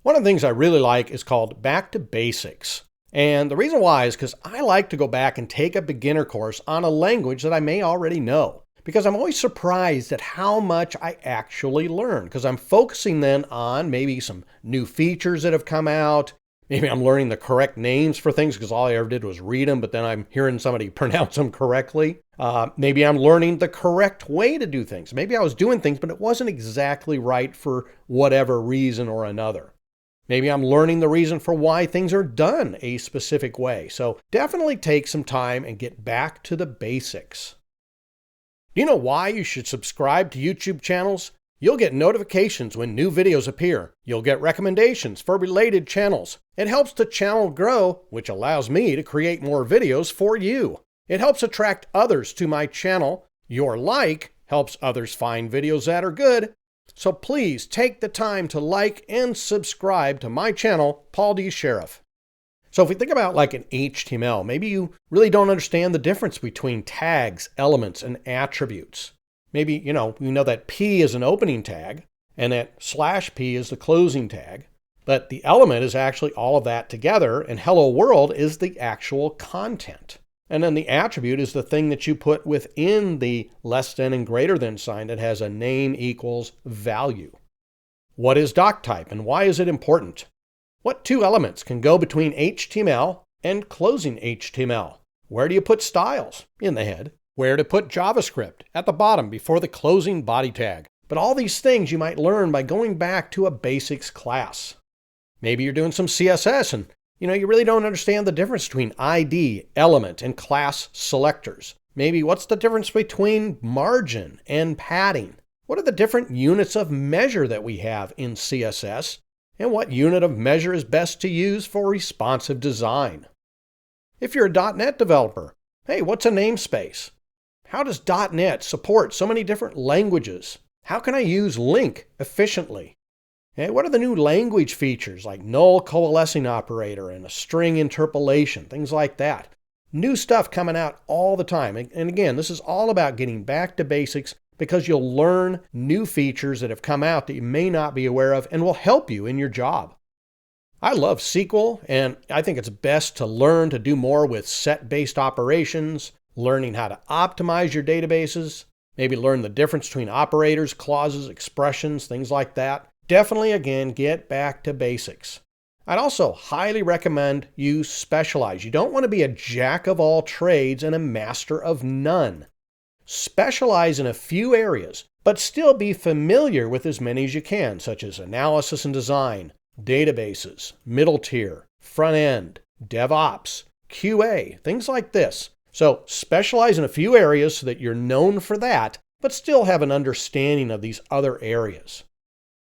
One of the things I really like is called Back to Basics. And the reason why is because I like to go back and take a beginner course on a language that I may already know. Because I'm always surprised at how much I actually learn. Because I'm focusing then on maybe some new features that have come out. Maybe I'm learning the correct names for things because all I ever did was read them, but then I'm hearing somebody pronounce them correctly. Maybe I'm learning the correct way to do things. Maybe I was doing things, but it wasn't exactly right for whatever reason or another. Maybe I'm learning the reason for why things are done a specific way. So definitely take some time and get back to the basics. Do you know why you should subscribe to YouTube channels? You'll get notifications when new videos appear. You'll get recommendations for related channels. It helps the channel grow, which allows me to create more videos for you. It helps attract others to my channel. Your like helps others find videos that are good. So please take the time to like and subscribe to my channel, Paul D. Sheriff. So if we think about like an HTML, maybe you really don't understand the difference between tags, elements, and attributes. Maybe, you know that P is an opening tag and that /P is the closing tag, but the element is actually all of that together and hello world is the actual content. And then the attribute is the thing that you put within the less than and greater than sign that has a name equals value. What is doc type and why is it important? What two elements can go between HTML and closing HTML? Where do you put styles? In the head. Where to put JavaScript? At the bottom before the closing body tag. But all these things you might learn by going back to a basics class. Maybe you're doing some CSS and you really don't understand the difference between ID, element, and class selectors. Maybe what's the difference between margin and padding? What are the different units of measure that we have in CSS? And what unit of measure is best to use for responsive design? If you're a .NET developer, hey, what's a namespace? How does .NET support so many different languages? How can I use LINQ efficiently? And what are the new language features like null coalescing operator and a string interpolation, things like that? New stuff coming out all the time. And again, this is all about getting back to basics because you'll learn new features that have come out that you may not be aware of and will help you in your job. I love SQL, and I think it's best to learn to do more with set-based operations, learning how to optimize your databases, maybe learn the difference between operators, clauses, expressions, things like that. Definitely, again, get back to basics. I'd also highly recommend you specialize. You don't want to be a jack of all trades and a master of none. Specialize in a few areas, but still be familiar with as many as you can, such as analysis and design, databases, middle tier, front end, DevOps, QA, things like this. So specialize in a few areas so that you're known for that, but still have an understanding of these other areas.